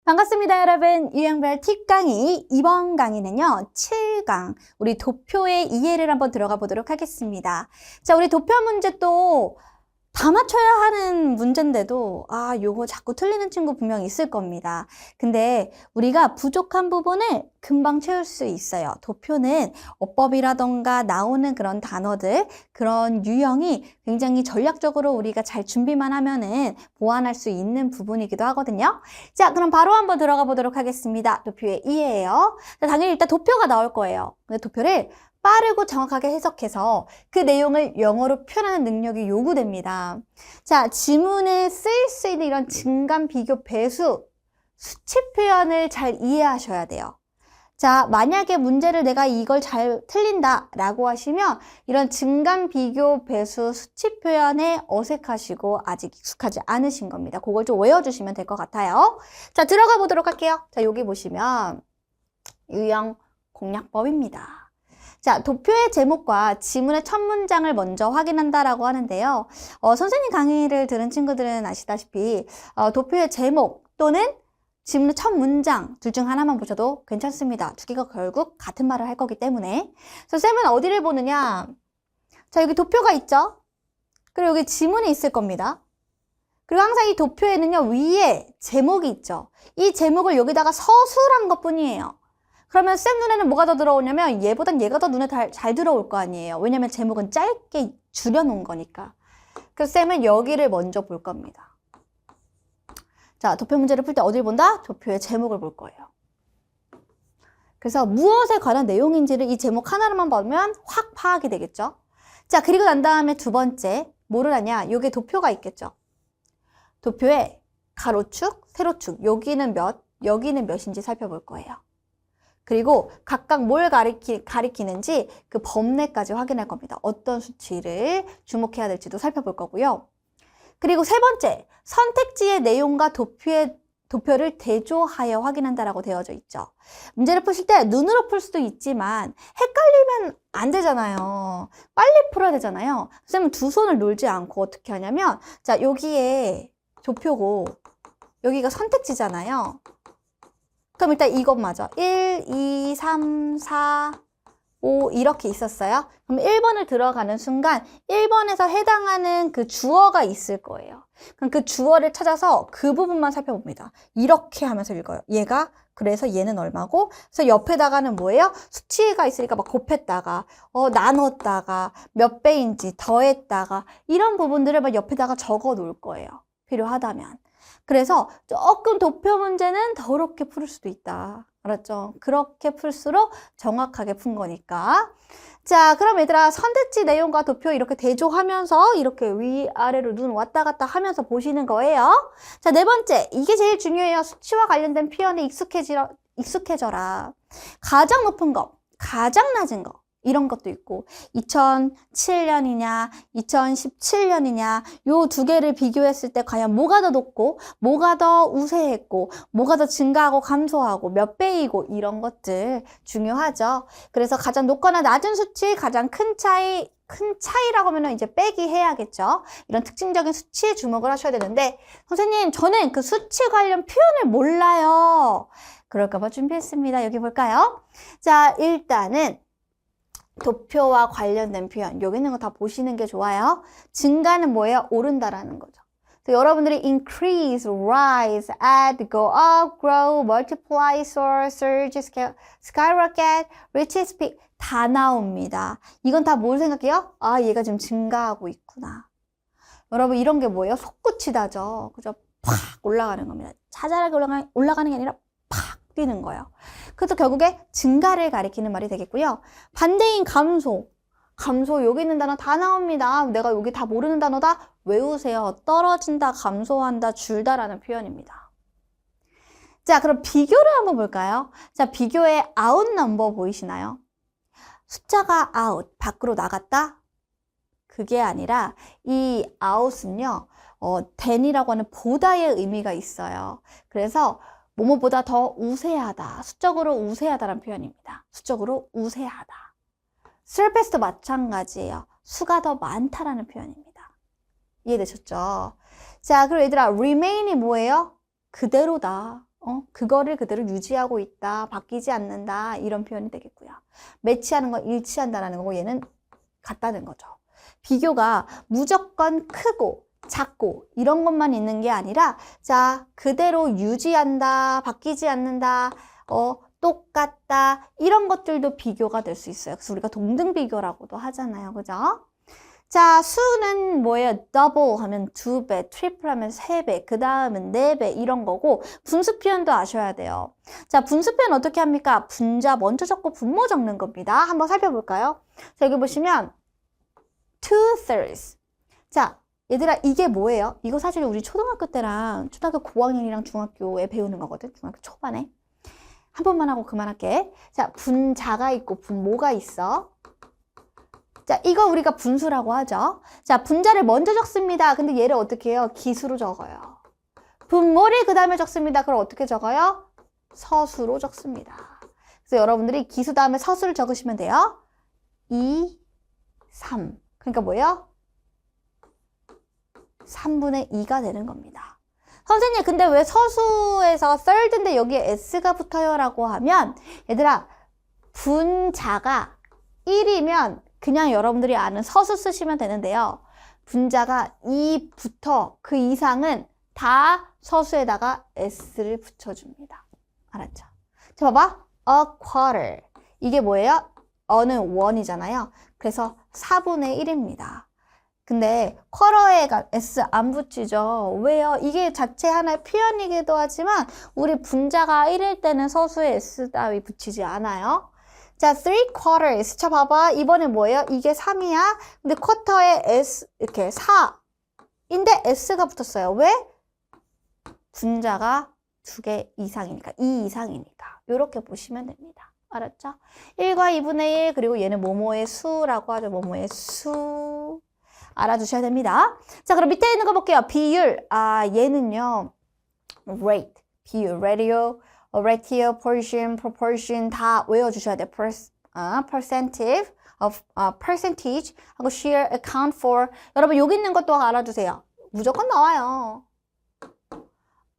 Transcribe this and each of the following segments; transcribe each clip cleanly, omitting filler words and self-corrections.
반갑습니다, 여러분. 유형별 팁 강의 이번 강의는요, 7강 우리 도표의 이해를 한번 들어가 보도록 하겠습니다. 자, 우리 도표 문제 또 다 맞춰야 하는 문제인데도 요거 자꾸 틀리는 친구 분명히 있을 겁니다. 근데 우리가 부족한 부분을 금방 채울 수 있어요. 도표는 어법이라던가 나오는 그런 단어들, 그런 유형이 굉장히 전략적으로 우리가 잘 준비만 하면은 보완할 수 있는 부분이기도 하거든요. 자, 그럼 바로 한번 들어가 보도록 하겠습니다. 도표의 이해예요. 자, 당연히 일단 도표가 나올 거예요. 근데 도표를 빠르고 정확하게 해석해서 그 내용을 영어로 표현하는 능력이 요구됩니다. 자, 지문에 쓰일 수 있는 이런 증감, 비교, 배수, 수치 표현을 잘 이해하셔야 돼요. 자, 만약에 문제를 내가 이걸 잘 틀린다 라고 하시면 이런 증감, 비교, 배수, 수치 표현에 어색하시고 아직 익숙하지 않으신 겁니다. 그걸 좀 외워주시면 될 것 같아요. 자, 들어가 보도록 할게요. 자, 여기 보시면 유형 공략법입니다. 자, 도표의 제목과 지문의 첫 문장을 먼저 확인한다라고 하는데요. 선생님 강의를 들은 친구들은 아시다시피 도표의 제목 또는 지문의 첫 문장 둘 중 하나만 보셔도 괜찮습니다. 두 개가 결국 같은 말을 할 거기 때문에. 그래서 쌤은 어디를 보느냐? 자, 여기 도표가 있죠? 그리고 여기 지문이 있을 겁니다. 그리고 항상 이 도표에는요, 위에 제목이 있죠. 이 제목을 여기다가 서술한 것 뿐이에요. 그러면 쌤 눈에는 뭐가 더 들어오냐면 얘보단 얘가 더 눈에 잘 들어올 거 아니에요. 왜냐면 제목은 짧게 줄여놓은 거니까. 그래서 쌤은 여기를 먼저 볼 겁니다. 자, 도표 문제를 풀 때 어딜 본다? 도표의 제목을 볼 거예요. 그래서 무엇에 관한 내용인지를 이 제목 하나로만 보면 확 파악이 되겠죠. 자, 그리고 난 다음에 두 번째 뭐를 하냐? 여기에 도표가 있겠죠. 도표에 가로축, 세로축, 여기는 몇, 여기는 몇인지 살펴볼 거예요. 그리고 각각 뭘 가리키는지 그 범례까지 확인할 겁니다. 어떤 수치를 주목해야 될지도 살펴볼 거고요. 그리고 세 번째, 선택지의 내용과 도표를 대조하여 확인한다라고 되어져 있죠. 문제를 푸실 때 눈으로 풀 수도 있지만 헷갈리면 안 되잖아요. 빨리 풀어야 되잖아요. 선생님은 두 손을 놀지 않고 어떻게 하냐면, 자, 여기에 도표고 여기가 선택지잖아요. 그럼 일단 이것 맞아. 1, 2, 3, 4, 5 이렇게 있었어요. 그럼 1번을 들어가는 순간 1번에서 해당하는 그 주어가 있을 거예요. 그럼 그 주어를 찾아서 그 부분만 살펴봅니다. 이렇게 하면서 읽어요. 얘가 그래서 얘는 얼마고, 그래서 옆에다가는 뭐예요? 수치가 있으니까 막 곱했다가 나눴다가 몇 배인지 더했다가 이런 부분들을 막 옆에다가 적어 놓을 거예요. 필요하다면. 그래서 조금 도표 문제는 더럽게 풀 수도 있다. 알았죠? 그렇게 풀수록 정확하게 푼 거니까. 자, 그럼 얘들아, 선택지 내용과 도표 이렇게 대조하면서 이렇게 위아래로 눈 왔다 갔다 하면서 보시는 거예요. 자, 네 번째. 이게 제일 중요해요. 수치와 관련된 표현에 익숙해져라. 가장 높은 거, 가장 낮은 거. 이런 것도 있고 2007년이냐 2017년이냐 요 두 개를 비교했을 때 과연 뭐가 더 높고 뭐가 더 우세했고 뭐가 더 증가하고 감소하고 몇 배이고 이런 것들 중요하죠. 그래서 가장 높거나 낮은 수치, 가장 큰 차이라고 하면 이제 빼기 해야겠죠. 이런 특징적인 수치에 주목을 하셔야 되는데, 선생님 저는 그 수치 관련 표현을 몰라요. 그럴까봐 준비했습니다. 여기 볼까요? 자, 일단은 도표와 관련된 표현, 여기 있는 거 다 보시는 게 좋아요. 증가는 뭐예요? 오른다라는 거죠. 그래서 여러분들이 increase, rise, add, go up, grow, multiply, soar, surge, skyrocket, reach its peak 다 나옵니다. 이건 다 뭘 생각해요? 얘가 지금 증가하고 있구나. 여러분 이런 게 뭐예요? 솟구치다죠. 그죠? 팍 올라가는 겁니다. 자잘하게 올라가는 게 아니라 팍 뛰는 거예요. 그래서 결국에 증가를 가리키는 말이 되겠고요. 반대인 감소. 감소 여기 있는 단어 다 나옵니다. 내가 여기 다 모르는 단어다 외우세요. 떨어진다, 감소한다, 줄다라는 표현입니다. 자, 그럼 비교를 한번 볼까요? 자, 비교의 아웃 넘버 보이시나요? 숫자가 아웃, 밖으로 나갔다? 그게 아니라 이 아웃은요, than이라고 하는 보다의 의미가 있어요. 그래서 뭐뭐보다 더 우세하다, 수적으로 우세하다라는 표현입니다. 수적으로 우세하다. surpass도 마찬가지예요. 수가 더 많다라는 표현입니다. 이해되셨죠? 자, 그리고 얘들아, remain이 뭐예요? 그대로다. 그거를 그대로 유지하고 있다, 바뀌지 않는다, 이런 표현이 되겠고요. 매치하는 건 일치한다라는 거고, 얘는 같다는 거죠. 비교가 무조건 크고 작고 이런 것만 있는 게 아니라, 자, 그대로 유지한다, 바뀌지 않는다, 똑같다, 이런 것들도 비교가 될 수 있어요. 그래서 우리가 동등 비교라고도 하잖아요. 그죠? 자, 수는 뭐예요? double 하면 2배, triple 하면 3배, 그 다음은 4배 이런 거고, 분수 표현도 아셔야 돼요. 자, 분수 표현 어떻게 합니까? 분자 먼저 적고 분모 적는 겁니다. 한번 살펴볼까요? 자, 여기 보시면 2/3. 자, 얘들아, 이게 뭐예요? 이거 사실 우리 초등학교 때랑 초등학교 고학년이랑 중학교에 배우는 거거든. 중학교 초반에. 한 번만 하고 그만할게. 자, 분자가 있고 분모가 있어. 자, 이거 우리가 분수라고 하죠. 자, 분자를 먼저 적습니다. 근데 얘를 어떻게 해요? 기수로 적어요. 분모를 그 다음에 적습니다. 그럼 어떻게 적어요? 서수로 적습니다. 그래서 여러분들이 기수 다음에 서수를 적으시면 돼요. 2, 3. 그러니까 뭐예요? 3분의 2가 되는 겁니다. 선생님, 근데 왜 서수에서 third인데 여기에 s가 붙어요? 라고 하면, 얘들아, 분자가 1이면 그냥 여러분들이 아는 서수 쓰시면 되는데요. 분자가 2부터 그 이상은 다 서수에다가 s를 붙여줍니다. 알았죠? 자, 봐봐. a quarter. 이게 뭐예요? 어는 1이잖아요. 그래서 4분의 1입니다. 근데 쿼터에 s 안 붙이죠. 왜요? 이게 자체 하나의 표현이기도 하지만 우리 분자가 1일 때는 서수에 s 따위 붙이지 않아요. 자, 3/4. 자, 봐봐. 이번에 뭐예요? 이게 3이야. 근데 쿼터에 s 이렇게 4인데 s가 붙었어요. 왜? 분자가 2개 이상이니까, 2 이상이니까. 이렇게 보시면 됩니다. 알았죠? 1과 2분의 1, 그리고 얘는 뭐뭐의 수라고 하죠. 뭐뭐의 수. 알아두셔야 됩니다. 자, 그럼 밑에 있는 거 볼게요. 비율. 얘는요. rate. 비율. ratio, portion, proportion 다 외워주셔야 돼요. percentage 하고 share, account for. 여러분 여기 있는 것도 알아두세요. 무조건 나와요.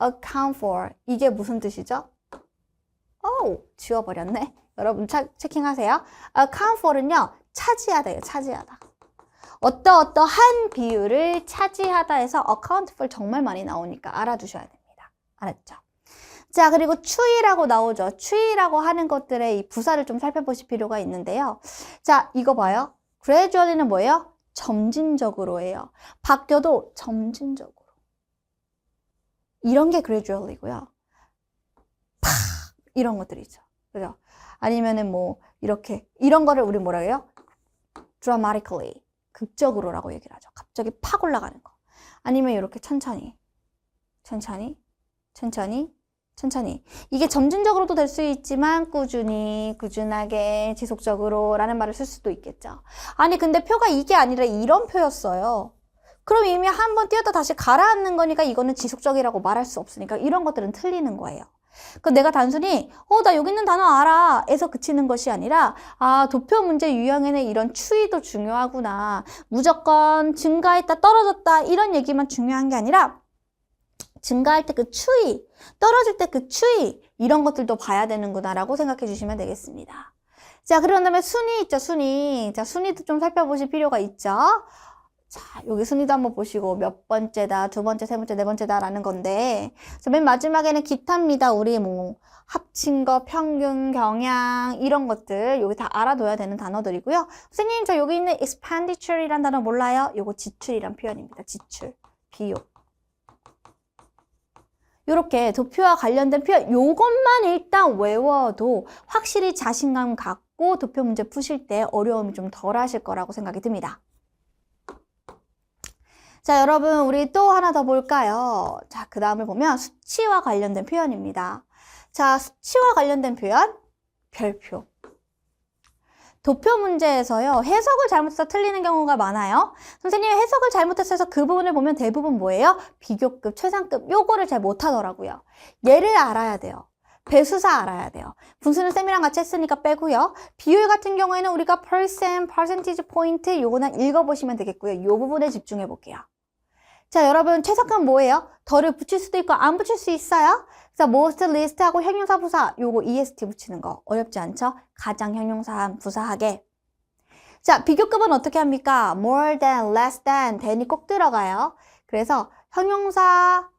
account for. 이게 무슨 뜻이죠? 지워버렸네. 여러분 체킹하세요. account for는요. 차지하다예요. 차지하다. 어떠한 비율을 차지하다 해서 account for 정말 많이 나오니까 알아두셔야 됩니다. 알았죠? 자, 그리고 추이라고 나오죠. 추이라고 하는 것들의 이 부사를 좀 살펴보실 필요가 있는데요. 자, 이거 봐요. gradually는 뭐예요? 점진적으로예요. 바뀌어도 점진적으로. 이런 게 gradually고요. 팍! 이런 것들이죠. 그죠? 아니면은 뭐 이렇게 이런 거를 우리 뭐라 해요? dramatically. 극적으로라고 얘기를 하죠. 갑자기 팍 올라가는 거. 아니면 이렇게 천천히. 이게 점진적으로도 될 수 있지만 꾸준히, 꾸준하게, 지속적으로 라는 말을 쓸 수도 있겠죠. 아니 근데 표가 이게 아니라 이런 표였어요. 그럼 이미 한번 뛰었다 다시 가라앉는 거니까 이거는 지속적이라고 말할 수 없으니까 이런 것들은 틀리는 거예요. 그 내가 단순히 나 여기 있는 단어 알아 에서 그치는 것이 아니라 도표 문제 유형에는 이런 추이도 중요하구나. 무조건 증가했다 떨어졌다 이런 얘기만 중요한 게 아니라 증가할 때 그 추이, 떨어질 때 그 추이 이런 것들도 봐야 되는구나 라고 생각해 주시면 되겠습니다. 자, 그런 다음에 순위 있죠, 순위. 자, 순위도 좀 살펴보실 필요가 있죠. 자, 여기 순위도 한번 보시고 몇 번째다, 두 번째, 세 번째, 네 번째다 라는 건데 맨 마지막에는 기타입니다. 우리 뭐 합친 거, 평균, 경향 이런 것들 여기 다 알아둬야 되는 단어들이고요. 선생님 저 여기 있는 expenditure이란 단어 몰라요? 요거 지출이란 표현입니다. 지출, 비용. 이렇게 도표와 관련된 표현 요것만 일단 외워도 확실히 자신감 갖고 도표 문제 푸실 때 어려움이 좀 덜 하실 거라고 생각이 듭니다. 자, 여러분 우리 또 하나 더 볼까요? 자, 그 다음을 보면 수치와 관련된 표현입니다. 자, 수치와 관련된 표현 별표. 도표 문제에서요, 해석을 잘못해서 틀리는 경우가 많아요. 선생님이 해석을 잘못해서 그 부분을 보면 대부분 뭐예요? 비교급, 최상급, 요거를 잘 못하더라고요. 얘를 알아야 돼요. 배수사 알아야 돼요. 분수는 쌤이랑 같이 했으니까 빼고요. 비율 같은 경우에는 우리가 percentage point, 요거는 읽어보시면 되겠고요. 요 부분에 집중해 볼게요. 자, 여러분 최석은 뭐예요? 덜을 붙일 수도 있고 안 붙일 수 있어요. 그래서 most, least하고 형용사 부사 요거 est 붙이는 거 어렵지 않죠? 가장 형용사한 부사하게. 자, 비교급은 어떻게 합니까? more than, less than, than이 꼭 들어가요. 그래서 형용사,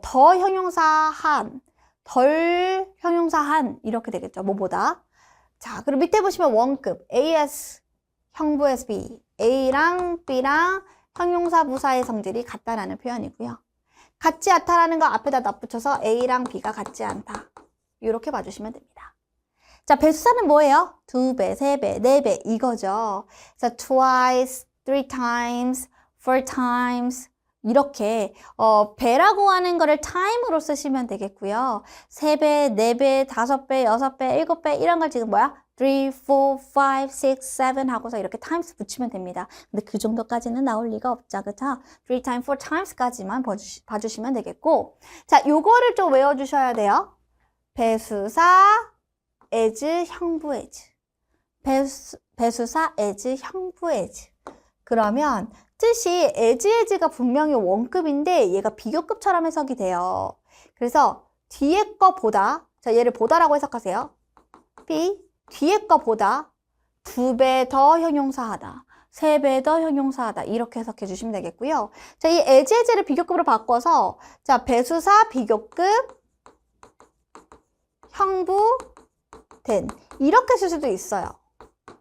더 형용사한, 덜 형용사한 이렇게 되겠죠. 뭐보다. 자, 그리고 밑에 보시면 원급 as, 형부에서 B, A랑 B랑 형용사 부사의 성질이 같다라는 표현이고요. 같지 않다라는 거 앞에다 덧붙여서 A랑 B가 같지 않다. 이렇게 봐주시면 됩니다. 자, 배수사는 뭐예요? 2배, 3배, 4배 이거죠. 그래서 twice, 3 times, 4 times 이렇게 배라고 하는 거를 time으로 쓰시면 되겠고요. 3배, 4배, 5배, 6배, 7배 이런 걸 지금 뭐야? 3, 4, 5, 6, 7 하고서 이렇게 times 붙이면 됩니다. 근데 그 정도까지는 나올 리가 없죠. 그쵸? 3 times, 4 times까지만 봐주시면 되겠고. 자, 요거를 좀 외워주셔야 돼요. 배수사, as, 형부 as. 배수사, as, 형부 as. 그러면 뜻이 as가 분명히 원급인데 얘가 비교급처럼 해석이 돼요. 그래서 뒤에 거보다, 자, 얘를 보다라고 해석하세요. B, 뒤에 거보다 2배 더 형용사하다. 3배 더 형용사하다. 이렇게 해석해 주시면 되겠고요. 자, 이 as를 비교급으로 바꿔서 자, 배수사 비교급 형부 된 이렇게 쓸 수도 있어요.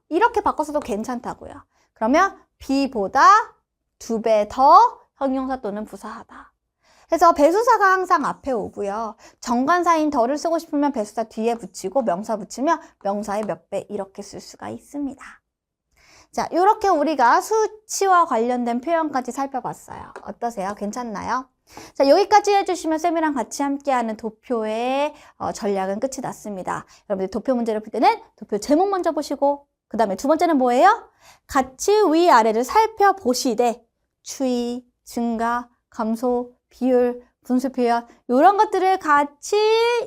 이렇게 바꿔서도 괜찮다고요. 그러면 B보다 2배 더 형용사 또는 부사하다. 그래서 배수사가 항상 앞에 오고요. 정관사인 더를 쓰고 싶으면 배수사 뒤에 붙이고 명사 붙이면 명사의 몇 배 이렇게 쓸 수가 있습니다. 자, 이렇게 우리가 수치와 관련된 표현까지 살펴봤어요. 어떠세요? 괜찮나요? 자, 여기까지 해주시면 쌤이랑 같이 함께하는 도표의 전략은 끝이 났습니다. 여러분들 도표 문제를 풀 때는 도표 제목 먼저 보시고 그 다음에 두 번째는 뭐예요? 같이 위아래를 살펴보시되 추이, 증가, 감소, 비율, 분수 표현 이런 것들을 같이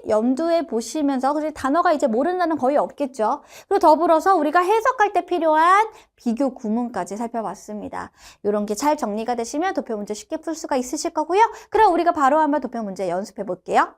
염두에 보시면서 그래서 단어가 이제 모르는 단어는 거의 없겠죠. 그리고 더불어서 우리가 해석할 때 필요한 비교 구문까지 살펴봤습니다. 이런 게 잘 정리가 되시면 도표 문제 쉽게 풀 수가 있으실 거고요. 그럼 우리가 바로 한번 도표 문제 연습해 볼게요.